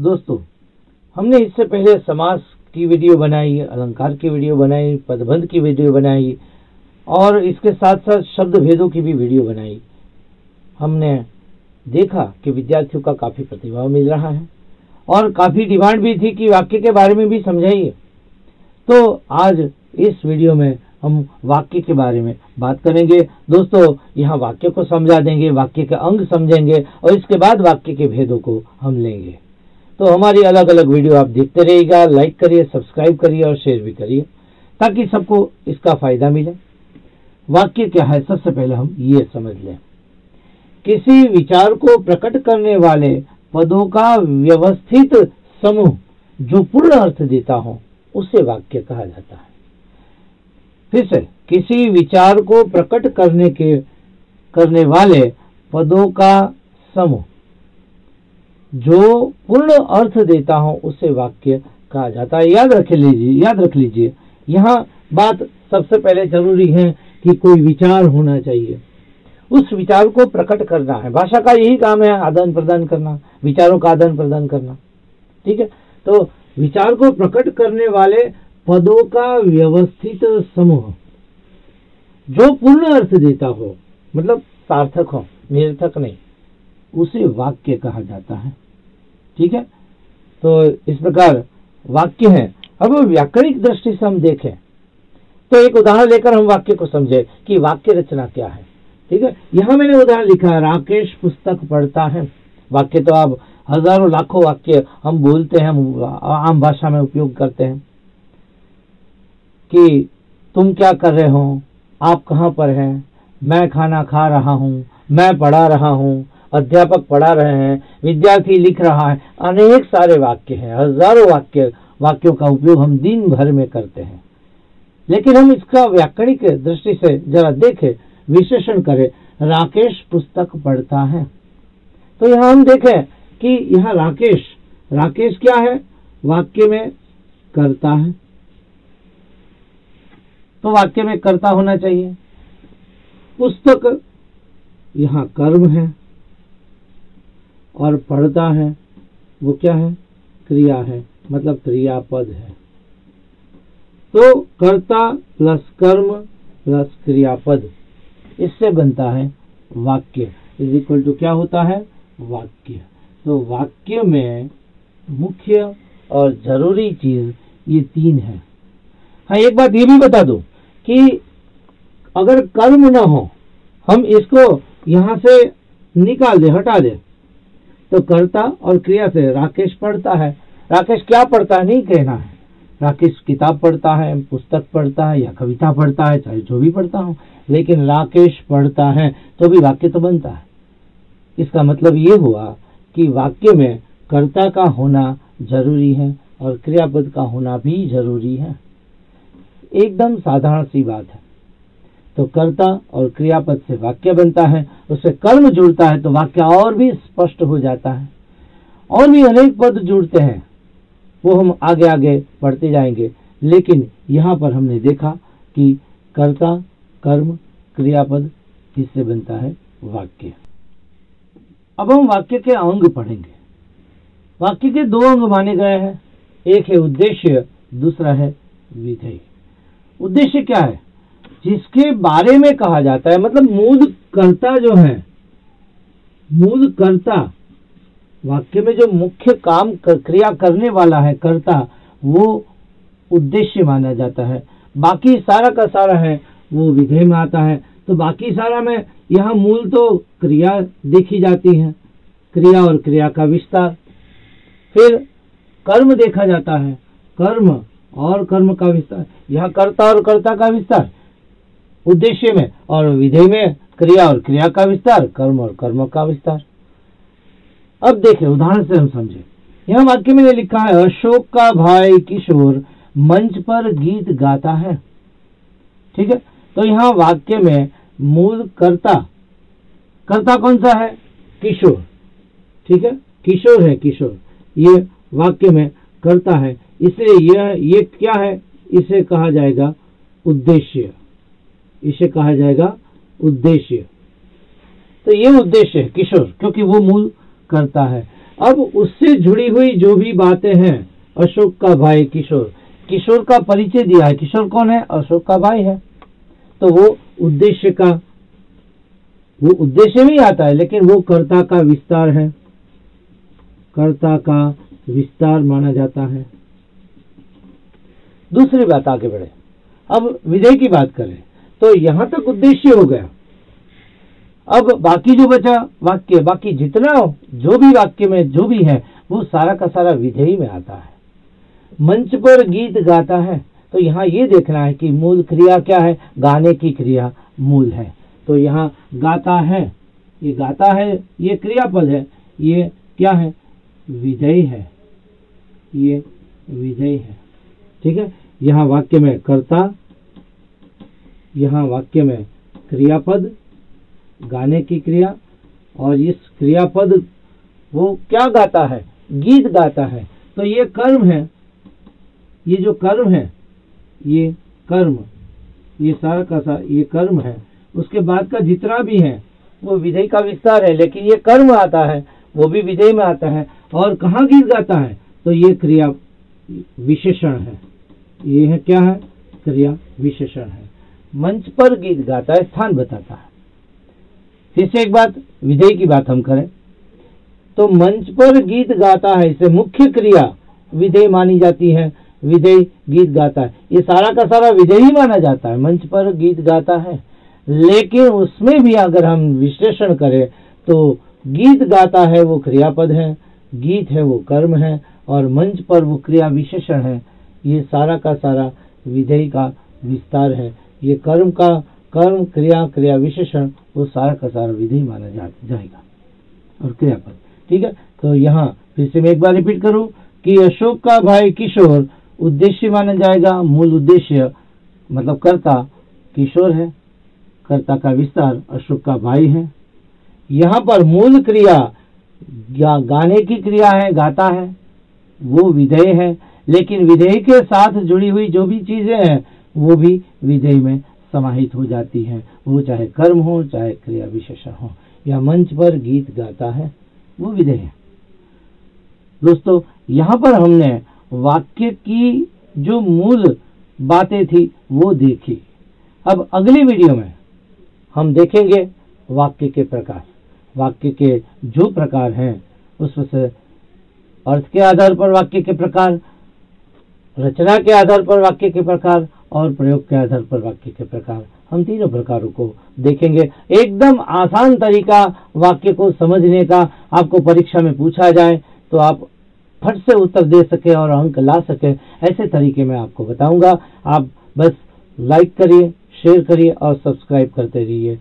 दोस्तों, हमने इससे पहले समास की वीडियो बनाई, अलंकार की वीडियो बनाई, पदबंध की वीडियो बनाई और इसके साथ साथ शब्द भेदों की भी वीडियो बनाई। हमने देखा कि विद्यार्थियों का काफी प्रतिभाव मिल रहा है और काफी डिमांड भी थी कि वाक्य के बारे में भी समझाइए। तो आज इस वीडियो में हम वाक्य के बारे में बात करेंगे। दोस्तों, यहाँ वाक्य को समझा देंगे, वाक्य के अंग समझेंगे और इसके बाद वाक्य के भेदों को हम लेंगे। तो हमारी अलग अलग वीडियो आप देखते रहिएगा। लाइक करिए, सब्सक्राइब करिए और शेयर भी करिए ताकि सबको इसका फायदा मिले। वाक्य क्या है, सबसे पहले हम ये समझ लें। किसी विचार को प्रकट करने वाले पदों का व्यवस्थित समूह जो पूर्ण अर्थ देता हो उसे वाक्य कहा जाता है। फिर से, किसी विचार को प्रकट करने वाले पदों का समूह जो पूर्ण अर्थ देता हो उसे वाक्य कहा जाता है। याद रख लीजिए, यहाँ बात सबसे पहले जरूरी है कि कोई विचार होना चाहिए, उस विचार को प्रकट करना है। भाषा का यही काम है, आदान प्रदान करना, विचारों का आदान प्रदान करना। ठीक है, तो विचार को प्रकट करने वाले पदों का व्यवस्थित समूह जो पूर्ण अर्थ देता हो, मतलब सार्थक हो, निरर्थक नहीं, उसे वाक्य कहा जाता है। ठीक है, तो इस प्रकार वाक्य है। अब व्याकरणिक दृष्टि से हम देखें तो एक उदाहरण लेकर हम वाक्य को समझे कि वाक्य रचना क्या है। ठीक है, यहाँ मैंने उदाहरण लिखा है, राकेश पुस्तक पढ़ता है। वाक्य तो आप हजारों लाखों वाक्य हम बोलते हैं, आम भाषा में उपयोग करते हैं कि तुम क्या कर रहे हो, आप कहाँ पर हैं, मैं खाना खा रहा हूँ, मैं पढ़ा रहा हूँ, अध्यापक पढ़ा रहे हैं, विद्यार्थी लिख रहा है। अनेक सारे वाक्य हैं, हजारों वाक्यों का उपयोग हम दिन भर में करते हैं। लेकिन हम इसका व्याकरणिक दृष्टि से जरा देखें, विश्लेषण करें। राकेश पुस्तक पढ़ता है, तो यहाँ हम देखें कि यहाँ राकेश क्या है, वाक्य में करता है, तो वाक्य में कर्ता होना चाहिए। पुस्तक यहाँ कर्म है और पढ़ता है वो क्या है, क्रिया है, मतलब क्रियापद है। तो कर्ता प्लस कर्म प्लस क्रियापद, इससे बनता है वाक्य। इज इक्वल टू क्या होता है, वाक्य। तो वाक्य में मुख्य और जरूरी चीज ये तीन है। हाँ, एक बात ये भी बता दो कि अगर कर्म ना हो, हम इसको यहां से निकाल दे, हटा दे, तो कर्ता और क्रिया से राकेश पढ़ता है। राकेश क्या पढ़ता है नहीं कहना है, राकेश किताब पढ़ता है, पुस्तक पढ़ता है या कविता पढ़ता है, चाहे जो भी पढ़ता हो, लेकिन राकेश पढ़ता है तो भी वाक्य तो बनता है। इसका मतलब ये हुआ कि वाक्य में कर्ता का होना जरूरी है और क्रियापद का होना भी जरूरी है। एकदम साधारण सी बात है। तो कर्ता और क्रियापद से वाक्य बनता है, उससे कर्म जुड़ता है तो वाक्य और भी स्पष्ट हो जाता है। और भी अनेक पद जुड़ते हैं, वो हम आगे आगे पढ़ते जाएंगे। लेकिन यहाँ पर हमने देखा कि कर्ता, कर्म, क्रियापद, इससे बनता है वाक्य। अब हम वाक्य के अंग पढ़ेंगे। वाक्य के दो अंग माने गए हैं, एक है उद्देश्य, दूसरा है विधेय। उद्देश्य क्या है, जिसके बारे में कहा जाता है, मतलब मूल कर्ता जो है, मूल कर्ता, वाक्य में जो मुख्य काम क्रिया करने वाला है कर्ता, वो उद्देश्य माना जाता है। बाकी सारा का सारा है वो विधेय में आता है। तो बाकी सारा में यहाँ मूल तो क्रिया देखी जाती है, क्रिया और क्रिया का विस्तार। फिर कर्म देखा जाता है, कर्म और कर्म का विस्तार। यहाँ कर्ता और कर्ता का विस्तार उद्देश्य में, और विधेय में क्रिया और क्रिया का विस्तार, कर्म और कर्म का विस्तार। अब देखें, उदाहरण से हम समझे। यहाँ वाक्य में लिखा है, अशोक का भाई किशोर मंच पर गीत गाता है। ठीक है, तो यहाँ वाक्य में मूल कर्ता कौन सा है, किशोर। ठीक है, किशोर है, किशोर ये वाक्य में कर्ता है, इसलिए ये क्या है, इसे कहा जाएगा उद्देश्य, इसे कहा जाएगा उद्देश्य। तो ये उद्देश्य है किशोर, क्योंकि वो मूल करता है। अब उससे जुड़ी हुई जो भी बातें हैं, अशोक का भाई किशोर, किशोर का परिचय दिया है। किशोर कौन है? अशोक का भाई है। तो वो उद्देश्य में ही आता है, लेकिन वो कर्ता का विस्तार है, कर्ता का विस्तार माना जाता है। दूसरी बात आगे बढ़े, अब विधेय की बात करें तो यहां तक उद्देश्य हो गया। अब बाकी जो बचा वाक्य, बाकी जितना जो भी वाक्य में जो भी है वो सारा का सारा विधेय में आता है। मंच पर गीत गाता है, तो यहाँ ये देखना है कि मूल क्रिया क्या है, गाने की क्रिया मूल है। तो यहाँ गाता है, ये गाता है, ये क्रियापद है, ये क्या है? विधेय है, ये विधेय है। ठीक है, यहाँ वाक्य में कर्ता, यहाँ वाक्य में क्रियापद, गाने की क्रिया, और इस क्रियापद वो क्या गाता है? गीत गाता है। तो ये कर्म है, ये जो कर्म है, ये कर्म, ये सारा का सारा ये कर्म है। उसके बाद का जितना भी है वो विधेय का विस्तार है, लेकिन ये कर्म आता है वो भी विधेय में आता है। और कहाँ गीत गाता है? तो ये क्रिया विशेषण है, ये है क्या है? क्रिया विशेषण है। मंच पर गीत गाता है, स्थान बताता है। फिर से एक बात, विधेय की बात हम करें तो मंच पर गीत गाता है, इसे मुख्य क्रिया विधेय मानी जाती है। विधेय गीत गाता है, ये सारा का सारा विधेय ही माना जाता है। मंच पर गीत गाता है, लेकिन उसमें भी अगर हम विश्लेषण करें तो गीत गाता है वो क्रियापद है, गीत है वो कर्म है, और मंच पर वो क्रिया विशेषण है। ये सारा का सारा विधेय का विस्तार है। ये कर्म क्रिया क्रिया विशेषण वो सारा का सारा विधेय माना जाएगा और क्रियापद। ठीक है, तो यहाँ फिर से मैं एक बार रिपीट करूं कि अशोक का भाई किशोर उद्देश्य माना जाएगा। मूल उद्देश्य मतलब कर्ता किशोर है, कर्ता का विस्तार अशोक का भाई है। यहाँ पर मूल क्रिया गाने की क्रिया है, गाता है, वो विधेय है, लेकिन विधेय के साथ जुड़ी हुई जो भी चीजें हैं वो भी विधेय में समाहित हो जाती हैं, वो चाहे कर्म हो चाहे क्रिया विशेषण हो। या मंच पर गीत गाता है वो विधेय है। दोस्तों, यहाँ पर हमने वाक्य की जो मूल बातें थी वो देखी। अब अगली वीडियो में हम देखेंगे वाक्य के प्रकार, वाक्य के जो प्रकार हैं उसमें से अर्थ के आधार पर वाक्य के प्रकार, रचना के आधार पर वाक्य के प्रकार और प्रयोग के आधार पर वाक्य के प्रकार। हम तीनों प्रकारों को देखेंगे। एकदम आसान तरीका वाक्य को समझने का, आपको परीक्षा में पूछा जाए तो आप फट से उत्तर दे सके और अंक ला सके, ऐसे तरीके मैं आपको बताऊंगा। आप बस लाइक करिए, शेयर करिए और सब्सक्राइब करते रहिए।